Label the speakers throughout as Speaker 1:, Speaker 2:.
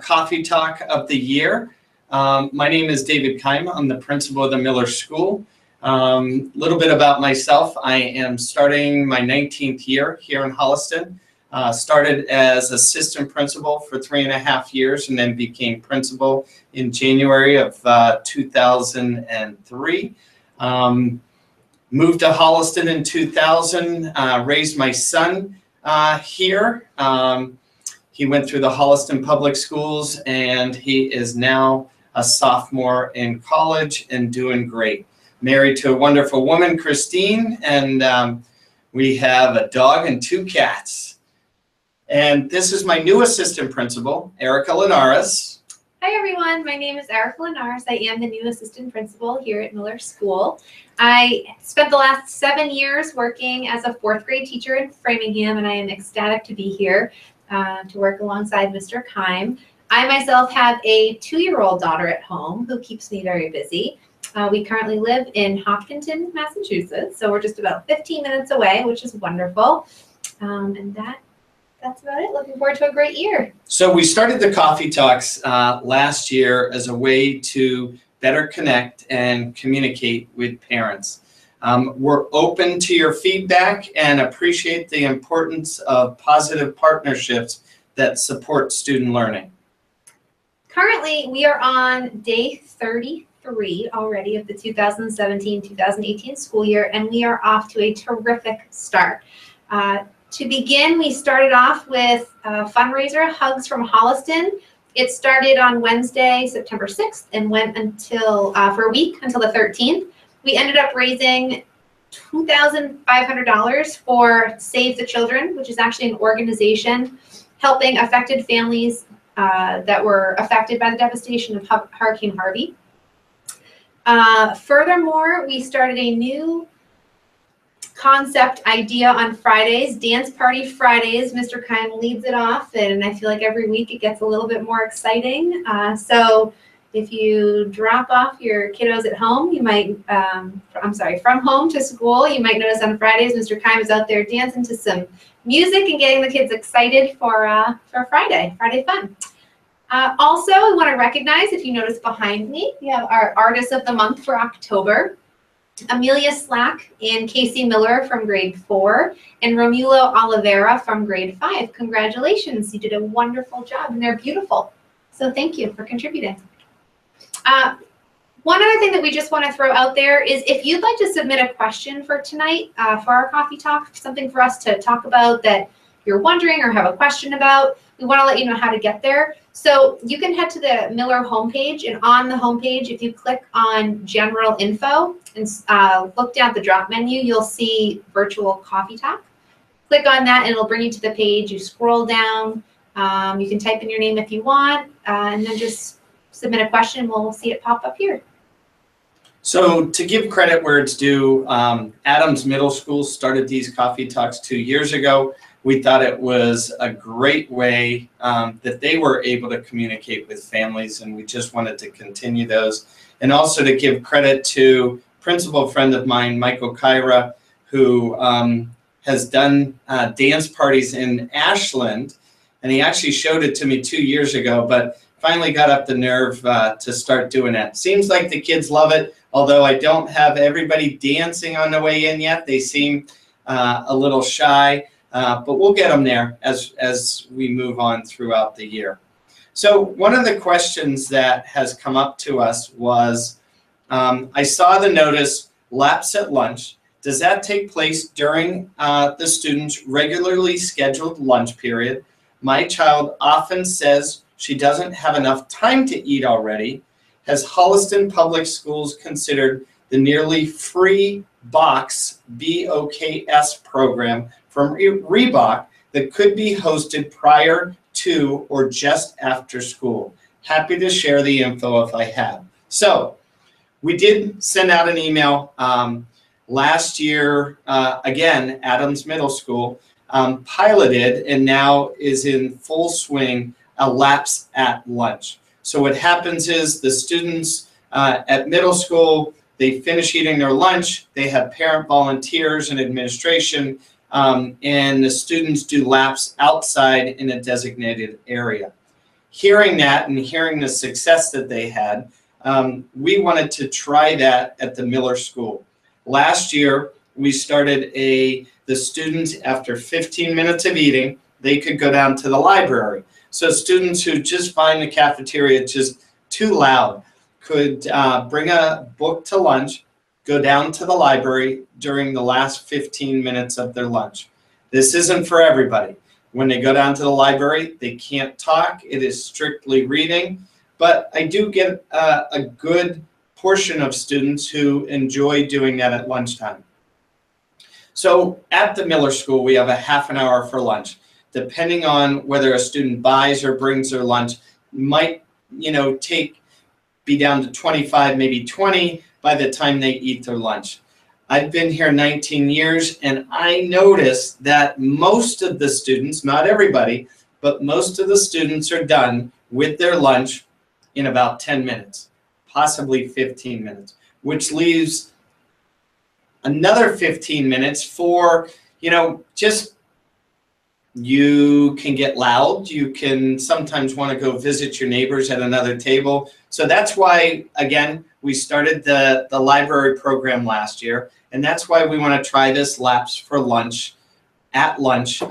Speaker 1: Coffee Talk of the year. My name is David Keim. I'm the principal of the Miller School. Little bit about myself. I am starting my 19th year here in Holliston. Started as assistant principal for 3.5 years and then became principal in January of 2003. Moved to Holliston in 2000, raised my son here. He went through the Holliston Public Schools and he is now a sophomore in college and doing great. Married to a wonderful woman, Christine, and we have a dog and 2 cats. And this is my new assistant principal, Erica Linares.
Speaker 2: Hi everyone, my name is Erica Linares. I am the new assistant principal here at Miller School. I spent the last 7 years working as a 4th grade teacher in Framingham, and I am ecstatic to be here to work alongside Mr. Keim. I myself have a 2-year-old daughter at home who keeps me very busy. We currently live in Hopkinton, Massachusetts, so we're just about 15 minutes away, which is wonderful. And that's about it. Looking forward to a great year.
Speaker 1: So we started the Coffee Talks last year as a way to better connect and communicate with parents. We're open to your feedback and appreciate the importance of positive partnerships that support student learning.
Speaker 2: Currently, we are on day 33 already of the 2017-2018 school year, and we are off to a terrific start. To begin, we started off with a fundraiser, Hugs from Holliston. It started on Wednesday, September 6th, and went until for a week until the 13th. We ended up raising $2,500 for Save the Children, which is actually an organization helping affected families that were affected by the devastation of Hurricane Harvey. Furthermore, we started a new concept idea on Fridays, Dance Party Fridays. Mr. Keim leads it off, and I feel like every week it gets a little bit more exciting. So if you drop off your kiddos at home, you might, from home to school, you might notice on Fridays Mr. Keim is out there dancing to some music and getting the kids excited for Friday fun. Also, we want to recognize, if you notice behind me, we have our Artist of the Month for October. Amelia Slack and Casey Miller from grade 4 and Romulo Oliveira from grade 5. Congratulations, you did a wonderful job and they're beautiful. So thank you for contributing. One other thing that we just want to throw out there is if you'd like to submit a question for tonight for our coffee talk, something for us to talk about that you're wondering or have a question about, we want to let you know how to get there. So you can head to the Miller homepage, and on the homepage, if you click on General Info and look down at the drop menu, you'll see Virtual Coffee Talk. Click on that and it'll bring you to the page. You scroll down, you can type in your name if you want, and then just submit a question. We'll see it pop up here.
Speaker 1: So to give credit where it's due, Adams Middle School started these Coffee Talks 2 years ago. We thought it was a great way that they were able to communicate with families, and we just wanted to continue those. And also to give credit to a principal friend of mine, Michael Kyra, who has done dance parties in Ashland, and he actually showed it to me 2 years ago, but finally got up the nerve to start doing that. Seems like the kids love it, although I don't have everybody dancing on the way in yet. They seem a little shy. But we'll get them there as we move on throughout the year. So one of the questions that has come up to us was, I saw the notice, laps at lunch. Does that take place during the student's regularly scheduled lunch period? My child often says she doesn't have enough time to eat already. Has Holliston Public Schools considered the nearly free box BOKS program from Reebok that could be hosted prior to or just after school? Happy to share the info if I have. So we did send out an email last year, again, Adams Middle School piloted and now is in full swing a laps at lunch. So what happens is the students at middle school, they finish eating their lunch, they have parent volunteers and administration, and the students do laps outside in a designated area. hearing that and hearing the success that they had, we wanted to try that at the Miller School. Last year, we started the students, after 15 minutes of eating, they could go down to the library. So students who just find the cafeteria just too loud could bring a book to lunch, go down to the library during the last 15 minutes of their lunch. This isn't for everybody. When they go down to the library, they can't talk. It is strictly reading. But I do get a good portion of students who enjoy doing that at lunchtime. So at the Miller School, we have a half an hour for lunch. Depending on whether a student buys or brings their lunch, might be down to 25, maybe 20 by the time they eat their lunch. I've been here 19 years, and I noticed that most of the students, not everybody, but most of the students are done with their lunch in about 10 minutes, possibly 15 minutes, which leaves another 15 minutes for, just, you can get loud. You can sometimes want to go visit your neighbors at another table. So that's why, again, we started the library program last year. And that's why we want to try this Laps for Lunch at lunch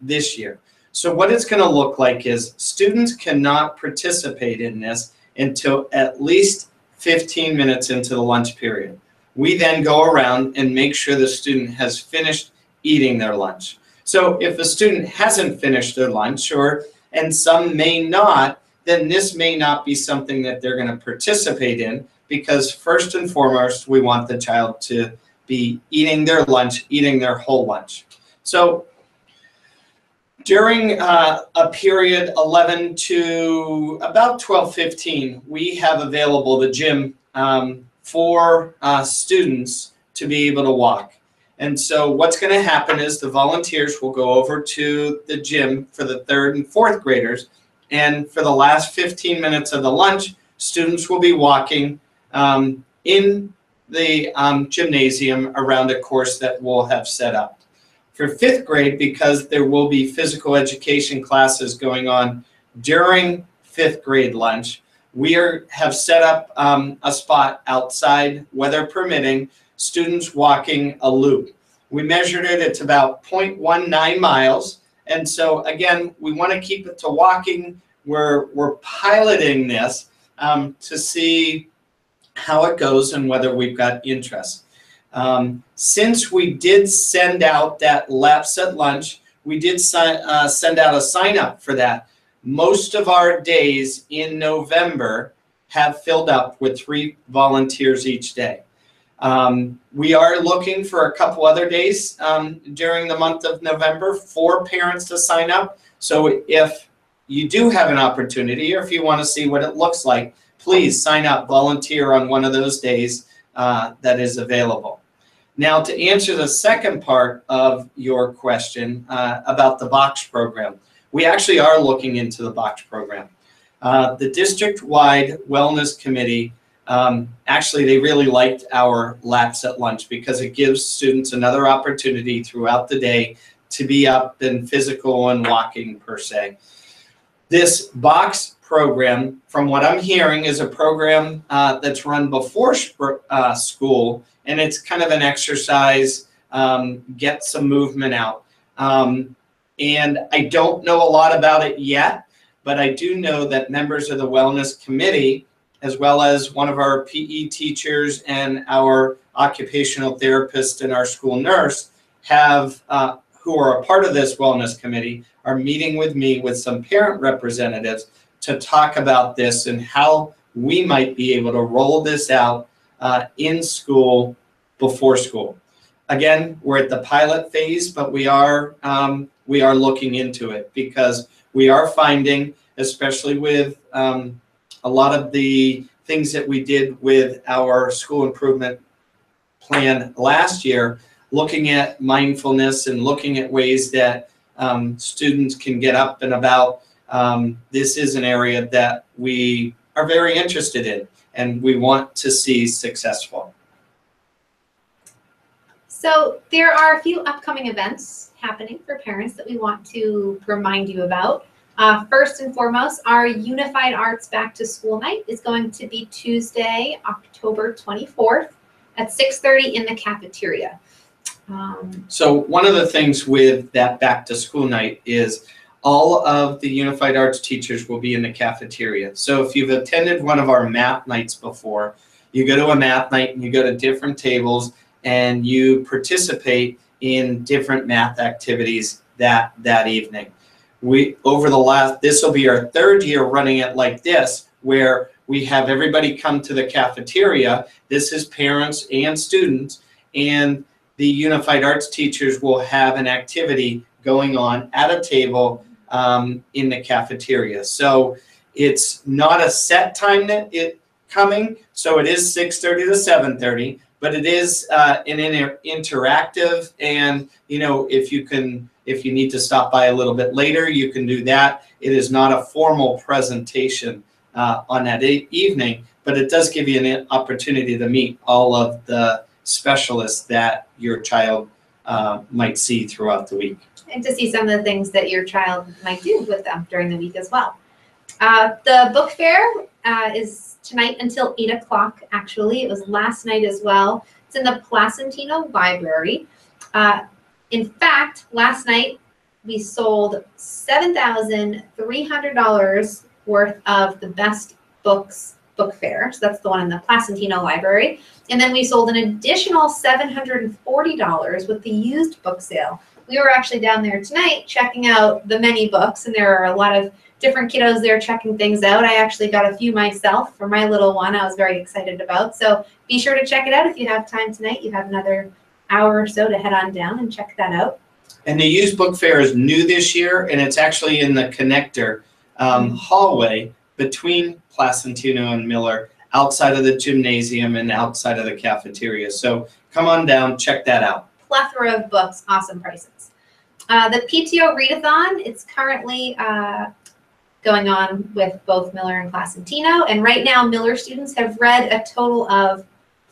Speaker 1: this year. So what it's going to look like is students cannot participate in this until at least 15 minutes into the lunch period. We then go around and make sure the student has finished eating their lunch. So if a student hasn't finished their lunch, and some may not, then this may not be something that they're going to participate in, because first and foremost, we want the child to be eating their lunch, eating their whole lunch. So during a period 11 to about 12:15, we have available the gym for students to be able to walk. And so what's going to happen is the volunteers will go over to the gym for the 3rd and 4th graders, and for the last 15 minutes of the lunch, students will be walking in the gymnasium around a course that we'll have set up. For 5th grade, because there will be physical education classes going on during 5th grade lunch, we have set up a spot outside, weather permitting, students walking a loop. We measured it, it's about 0.19 miles. And so again, we want to keep it to walking. We're piloting this to see how it goes and whether we've got interest. Since we did send out that Laps at Lunch, we did send out a sign up for that. Most of our days in November have filled up with 3 volunteers each day. We are looking for a couple other days during the month of November for parents to sign up. So if you do have an opportunity, or if you want to see what it looks like, please sign up, volunteer on one of those days that is available. Now, to answer the second part of your question about the box program, we actually are looking into the box program. The district-wide wellness committee, actually, they really liked our Laps at Lunch because it gives students another opportunity throughout the day to be up and physical and walking per se. This box program, from what I'm hearing, is a program that's run before school, and it's kind of an exercise, get some movement out. And I don't know a lot about it yet, but I do know that members of the wellness committee, as well as one of our PE teachers and our occupational therapist and our school nurse, who are a part of this wellness committee, are meeting with me with some parent representatives to talk about this and how we might be able to roll this out in school before school. Again, we're at the pilot phase, but we are looking into it because we are finding, especially with a lot of the things that we did with our school improvement plan last year, looking at mindfulness and looking at ways that students can get up and about. This is an area that we are very interested in and we want to see successful.
Speaker 2: So there are a few upcoming events happening for parents that we want to remind you about. First and foremost, our Unified Arts Back to School Night is going to be Tuesday, October 24th at 6:30 in the cafeteria.
Speaker 1: So one of the things with that back to school night is all of the Unified Arts teachers will be in the cafeteria. So if you've attended one of our math nights before, you go to a math night and you go to different tables and you participate in different math activities that evening. This will be our third year running it like this, where we have everybody come to the cafeteria. This is parents and students, and the Unified Arts teachers will have an activity going on at a table in the cafeteria. So it's not a set time that it coming, so it is 6:30 to 7:30, but it is an interactive, and if you need to stop by a little bit later, you can do that. It is not a formal presentation on that evening, but it does give you an opportunity to meet all of the specialists that your child might see throughout the week.
Speaker 2: And to see some of the things that your child might do with them during the week as well. The book fair is tonight until 8 o'clock, actually. It was last night as well. It's in the Placentino Library. In fact, last night we sold $7,300 worth of the best books book fair. So that's the one in the Placentino Library. And then we sold an additional $740 with the used book sale. We were actually down there tonight checking out the many books, and there are a lot of different kiddos there checking things out. I actually got a few myself for my little one I was very excited about. So be sure to check it out if you have time tonight. You have another hour or so to head on down and check that out.
Speaker 1: And the used book fair is new this year, and it's actually in the connector hallway between Placentino and Miller, outside of the gymnasium and outside of the cafeteria. So come on down, check that out.
Speaker 2: Plethora of books, awesome prices. The PTO Readathon, it's currently going on with both Miller and Placentino, and right now Miller students have read a total of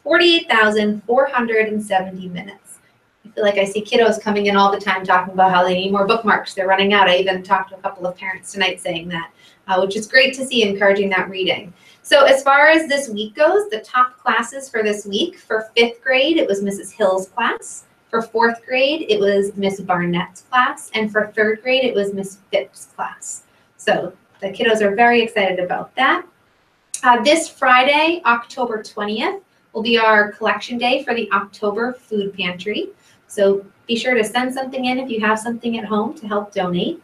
Speaker 2: 48,470 minutes. I feel like I see kiddos coming in all the time talking about how they need more bookmarks. They're running out. I even talked to a couple of parents tonight saying that, which is great to see, encouraging that reading. So as far as this week goes, the top classes for this week, for 5th grade, it was Mrs. Hill's class. For 4th grade, it was Miss Barnett's class. And for 3rd grade, it was Miss Phipps' class. So the kiddos are very excited about that. This Friday, October 20th, will be our collection day for the October food pantry. So be sure to send something in if you have something at home to help donate.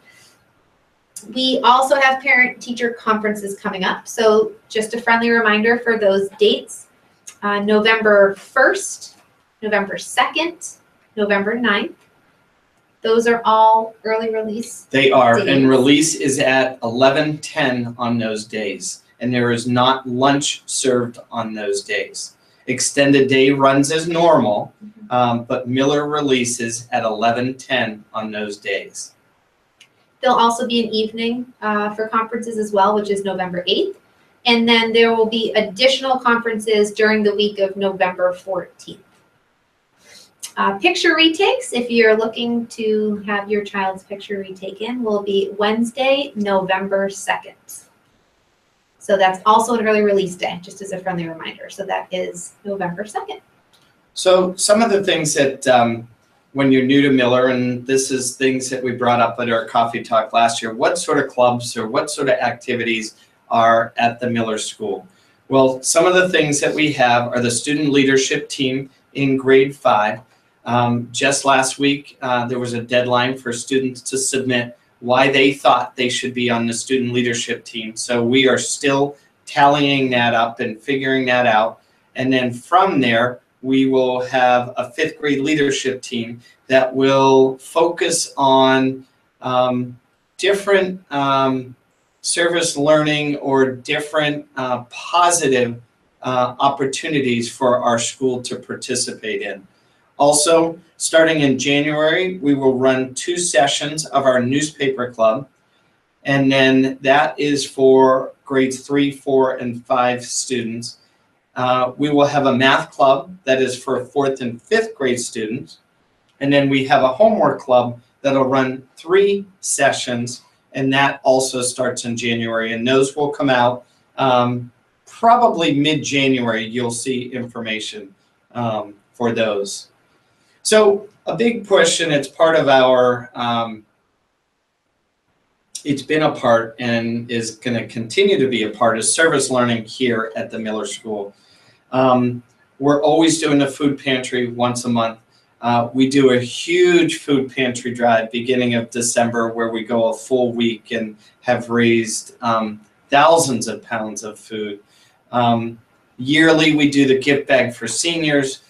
Speaker 2: We also have parent-teacher conferences coming up. So just a friendly reminder for those dates, November 1st, November 2nd, November 9th. Those are all early release.
Speaker 1: They are,
Speaker 2: days.
Speaker 1: And release is at 11:10 on those days. And there is not lunch served on those days. Extended day runs as normal, but Miller releases at 11:10 on those days.
Speaker 2: There'll also be an evening for conferences as well, which is November 8th. And then there will be additional conferences during the week of November 14th. Picture retakes, if you're looking to have your child's picture retaken, will be Wednesday, November 2nd. So that's also an early release day, just as a friendly reminder. So that is November 2nd.
Speaker 1: So some of the things that when you're new to Miller, and this is things that we brought up at our coffee talk last year, what sort of clubs or what sort of activities are at the Miller School? Well, some of the things that we have are the student leadership team in grade 5. Just last week, there was a deadline for students to submit why they thought they should be on the student leadership team. So we are still tallying that up and figuring that out. And then from there, we will have a 5th grade leadership team that will focus on different service learning or different positive opportunities for our school to participate in. Also, starting in January, we will run 2 sessions of our newspaper club, and then that is for grades 3, 4, and 5 students. We will have a math club that is for 4th and 5th grade students, and then we have a homework club that'll run 3 sessions and that also starts in January, and those will come out probably mid-January. You'll see information for those. So a big push, and it's part of our, it's been a part and is going to continue to be a part of service learning here at the Miller School. We're always doing a food pantry once a month. We do a huge food pantry drive beginning of December where we go a full week and have raised thousands of pounds of food. Yearly, we do the gift bag for seniors.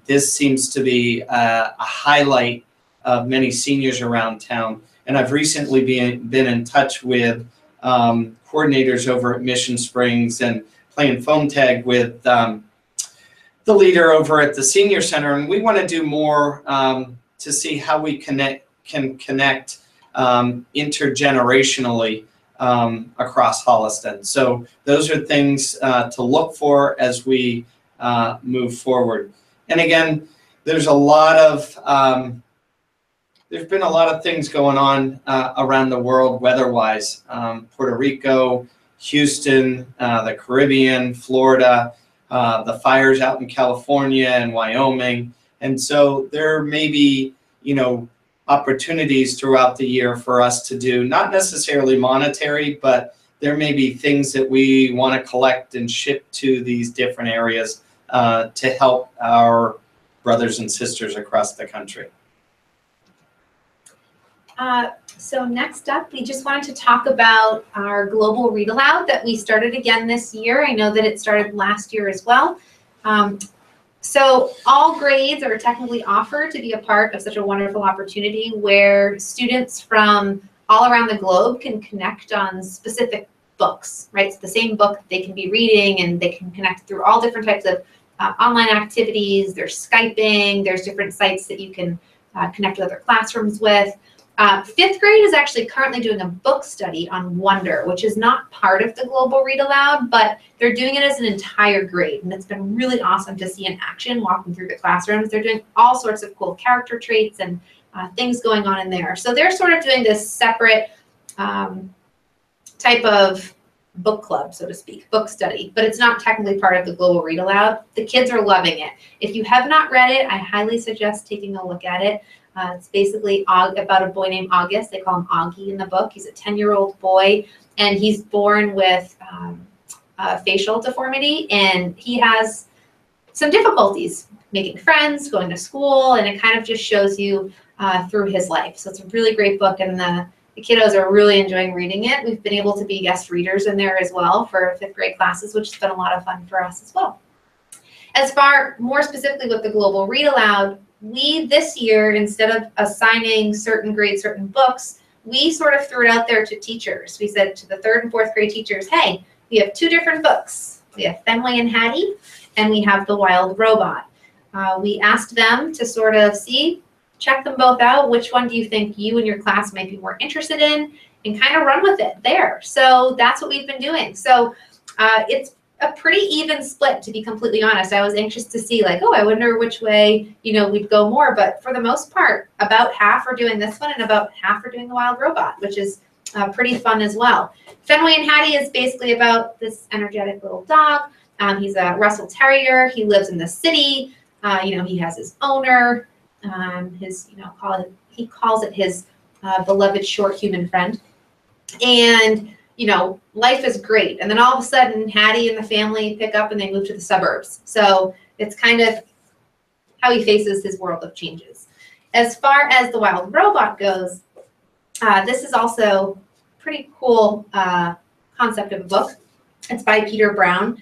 Speaker 1: This seems to be a highlight of many seniors around town. And I've recently been in touch with coordinators over at Mission Springs and playing phone tag with the leader over at the senior center, and we want to do more to see how we can connect intergenerationally across Holliston. So those are things to look for as we move forward. And again, there's a lot of there's been a lot of things going on around the world weather-wise. Puerto Rico, Houston, the Caribbean, Florida. The fires out in California and Wyoming. And so there may be, opportunities throughout the year for us to do, not necessarily monetary, but there may be things that we want to collect and ship to these different areas to help our brothers and sisters across the country.
Speaker 2: So next up, we just wanted to talk about our global read aloud that we started again this year. I know that it started last year as well. So all grades are technically offered to be a part of such a wonderful opportunity where students from all around the globe can connect on specific books, right? It's the same book that they can be reading, and they can connect through all different types of online activities. There's Skyping, there's different sites that you can connect with other classrooms with. Fifth grade is actually currently doing a book study on Wonder, which is not part of the Global Read Aloud, but they're doing it as an entire grade. And it's been really awesome to see in action walking through the classrooms. They're doing all sorts of cool character traits and things going on in there. So they're sort of doing this separate type of book club, so to speak, book study, but it's not technically part of the Global Read Aloud. The kids are loving it. If you have not read it, I highly suggest taking a look at it. It's basically about a boy named August. They call him Augie in the book. He's a 10-year-old boy, and he's born with a facial deformity, and he has some difficulties making friends, going to school, and it kind of just shows you through his life. So it's a really great book, and the kiddos are really enjoying reading it. We've been able to be guest readers in there as well for fifth grade classes, which has been a lot of fun for us as well. As far more specifically with the Global Read Aloud, we this year, instead of assigning certain grades, certain books, we sort of threw it out there to teachers. We said to the third and fourth grade teachers, hey, we have two different books. We have Fenway and Hattie, and we have The Wild Robot. We asked them to sort of check them both out. Which one do you think you and your class might be more interested in, and kind of run with it there. So that's what we've been doing. So it's a pretty even split, to be completely honest. I was anxious to see, like, oh, I wonder which way, we'd go more. But for the most part, about half are doing this one and about half are doing The Wild Robot, which is pretty fun as well. Fenway and Hattie is basically about this energetic little dog. He's a Russell Terrier. He lives in the city. He has his owner. He calls it his beloved short human friend. And life is great. And then all of a sudden, Hattie and the family pick up and they move to the suburbs. So it's kind of how he faces his world of changes. As far as The Wild Robot goes, this is also a pretty cool concept of a book. It's by Peter Brown.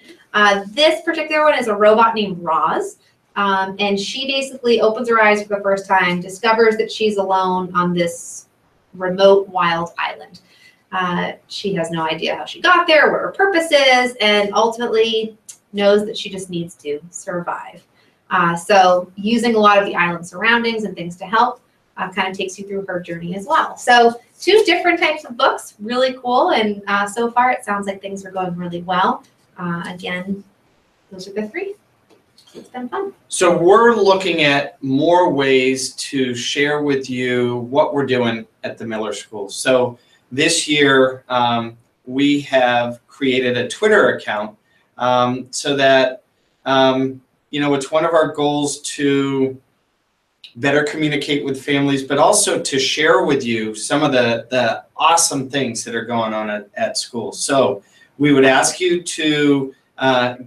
Speaker 2: This particular one is a robot named Roz. And she basically opens her eyes for the first time, discovers that she's alone on this remote wild island. She has no idea how she got there, what her purpose is, and ultimately knows that she just needs to survive. So using a lot of the island surroundings and things to help kind of takes you through her journey as well. So two different types of books, really cool. And so far it sounds like things are going really well. Again, those are the three. It's been fun. So
Speaker 1: we're looking at more ways to share with you what we're doing at the Miller School. So this year we have created a Twitter account so that it's one of our goals to better communicate with families, but also to share with you some of the awesome things that are going on at school. So we would ask you to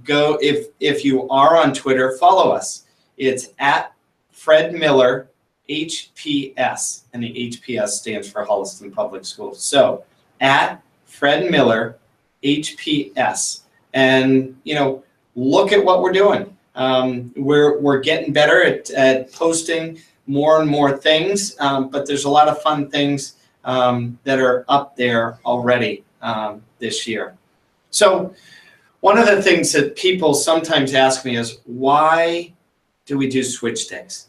Speaker 1: go, if you are on Twitter, follow us. It's at Fred Miller HPS, and the HPS stands for Holliston Public Schools. So at Fred Miller HPS, and look at what we're doing. We're getting better at posting more and more things, but there's a lot of fun things that are up there already this year. So one of the things that people sometimes ask me is, why do we do switch days?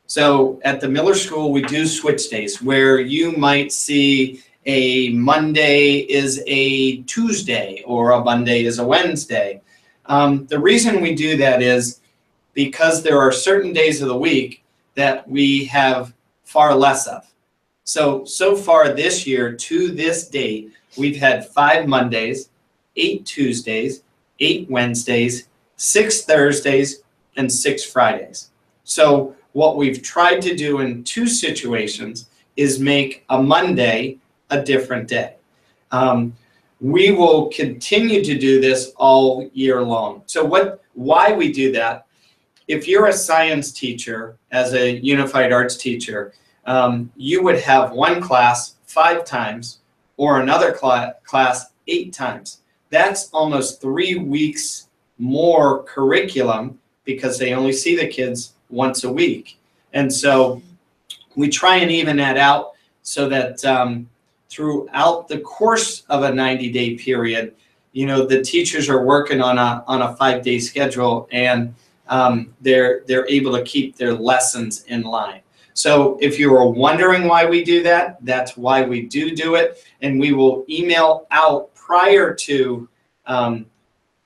Speaker 1: So at the Miller School, we do switch days where you might see a Monday is a Tuesday or a Monday is a Wednesday. The reason we do that is because there are certain days of the week that we have far less of. So far this year, to this date, we've had 5 Mondays, 8 Tuesdays, 8 Wednesdays, 6 Thursdays, and 6 Fridays. So what we've tried to do in 2 situations is make a Monday a different day. We will continue to do this all year long. So why we do that, if you're a science teacher, as a unified arts teacher, you would have one class 5 times or another class 8 times. That's almost 3 weeks more curriculum because they only see the kids once a week. And so we try and even that out so that throughout the course of a 90-day period, the teachers are working on a 5-day schedule, and they're able to keep their lessons in line. So if you were wondering why we do that, that's why we do it. And we will email out prior to the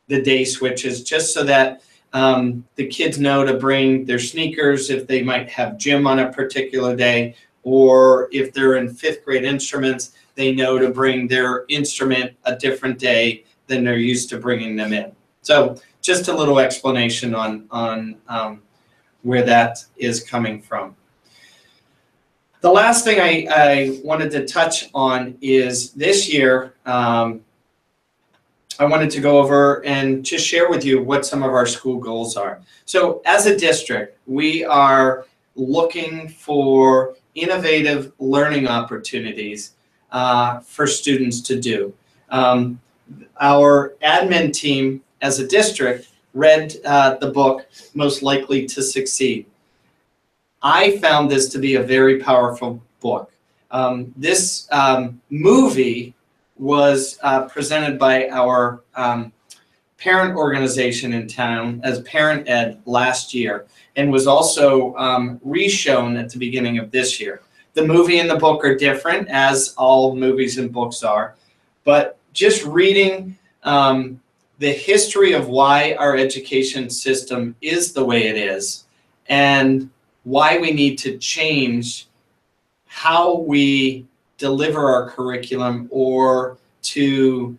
Speaker 1: day switches, just so that the kids know to bring their sneakers if they might have gym on a particular day, or if they're in 5th grade instruments, they know to bring their instrument a different day than they're used to bringing them in. So just a little explanation on where that is coming from. The last thing I wanted to touch on is this year, I wanted to go over and just share with you what some of our school goals are. So as a district, we are looking for innovative learning opportunities for students to do. Our admin team as a district read the book, Most Likely to Succeed. I found this to be a very powerful book. This movie was presented by our parent organization in town as Parent Ed last year, and was also re-shown at the beginning of this year. The movie and the book are different, as all movies and books are, but just reading the history of why our education system is the way it is, and why we need to change how we deliver our curriculum or to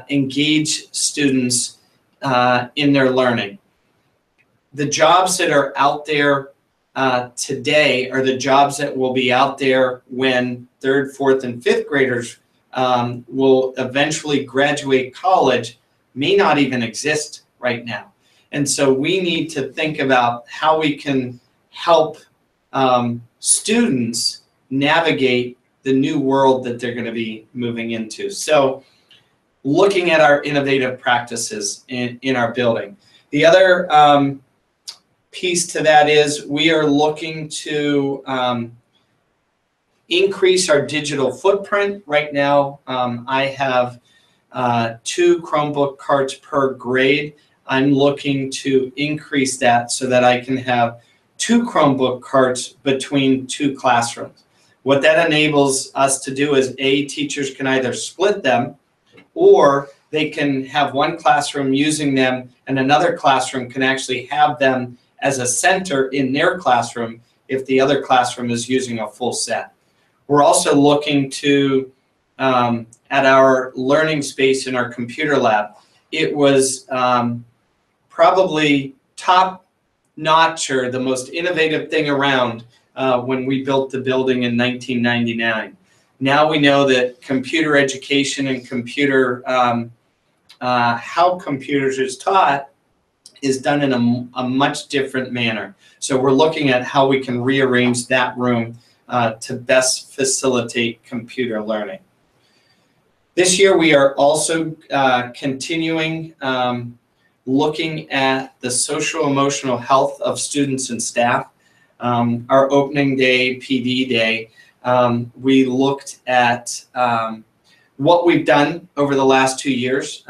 Speaker 1: engage students in their learning. The jobs that are out there today are the jobs that will be out there when 3rd, 4th, and 5th graders will eventually graduate college, may not even exist right now. And so we need to think about how we can help students navigate the new world that they're going to be moving into. So looking at our innovative practices in our building. The other piece to that is we are looking to increase our digital footprint. Right now, I have 2 Chromebook carts per grade. I'm looking to increase that so that I can have 2 Chromebook carts between 2 classrooms. What that enables us to do is, teachers can either split them, or they can have one classroom using them and another classroom can actually have them as a center in their classroom if the other classroom is using a full set. We're also looking to at our learning space in our computer lab. It was probably top notch or the most innovative thing around when we built the building in 1999. Now we know that computer education and computer, how computers is taught is done in a much different manner. So we're looking at how we can rearrange that room to best facilitate computer learning. This year we are also continuing looking at the social emotional health of students and staff. Our opening day, PD day, we looked at what we've done over the last 2 years.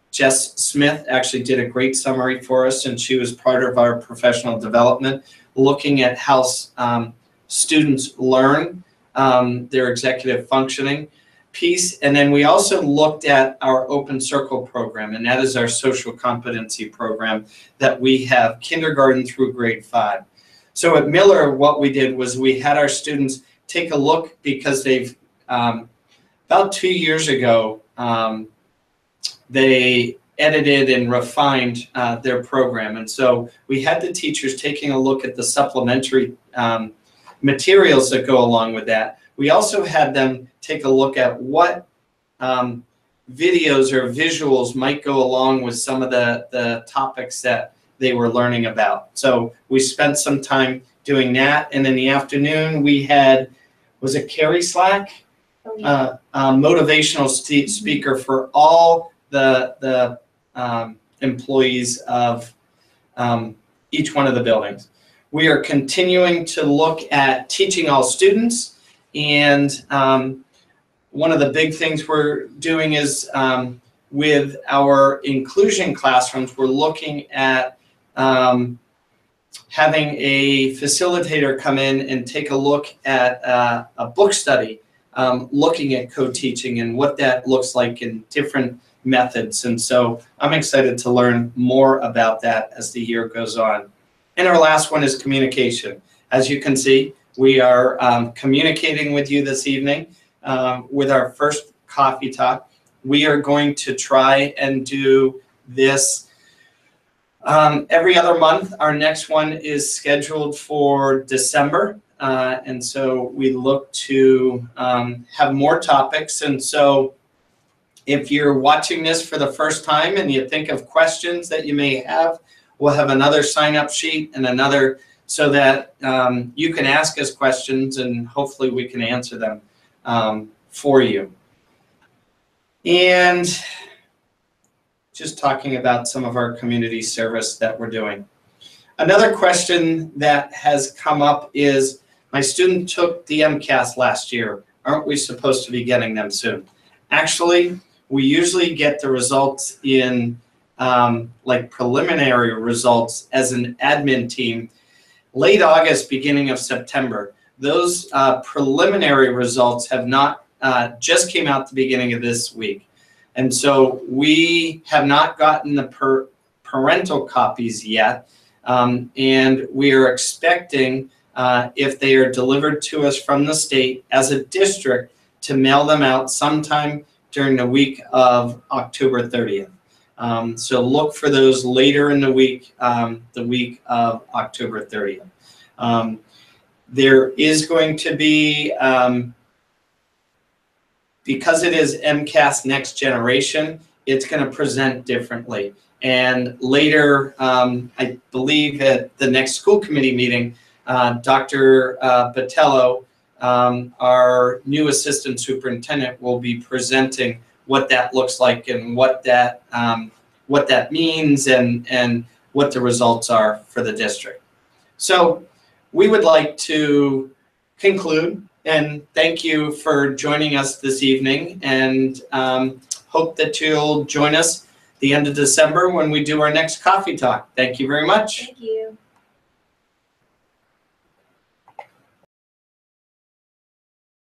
Speaker 1: Jess Smith actually did a great summary for us, and she was part of our professional development, looking at how students learn their executive functioning piece. And then we also looked at our Open Circle program, and that is our social competency program that we have kindergarten through grade 5. So at Miller, what we did was we had our students take a look, because they've, about 2 years ago, they edited and refined their program. And so we had the teachers taking a look at the supplementary materials that go along with that. We also had them take a look at what videos or visuals might go along with some of the topics that they were learning about. So we spent some time doing that. And in the afternoon, we had, was it Carrie Slack? Motivational speaker for all the employees of each one of the buildings. We are continuing to look at teaching all students, and one of the big things we're doing is with our inclusion classrooms, we're looking at having a facilitator come in and take a look at a book study, looking at co-teaching and what that looks like in different methods. And so I'm excited to learn more about that as the year goes on. And our last one is communication. As you can see, we are communicating with you this evening with our first coffee talk. We are going to try and do this every other month. Our next one is scheduled for December. And so we look to have more topics. And so if you're watching this for the first time and you think of questions that you may have, we'll have another sign-up sheet and another, so that you can ask us questions and hopefully we can answer them for you. And just talking about some of our community service that we're doing. Another question that has come up is, my student took the MCAS last year. Aren't we supposed to be getting them soon? Actually, we usually get the results in like preliminary results as an admin team late August, beginning of September. Those preliminary results have not just came out the beginning of this week. And so we have not gotten the parental copies yet. And we are expecting, if they are delivered to us from the state as a district, to mail them out sometime during the week of October 30th. So look for those later in the week of October 30th. There is going to be, because it is MCAS Next Generation, it's going to present differently. And later, I believe at the next school committee meeting, Dr. Botello, our new assistant superintendent, will be presenting what that looks like and what that means and what the results are for the district. So we would like to conclude and thank you for joining us this evening, and hope that you'll join us the end of December when we do our next coffee talk. Thank you very much.
Speaker 2: Thank you.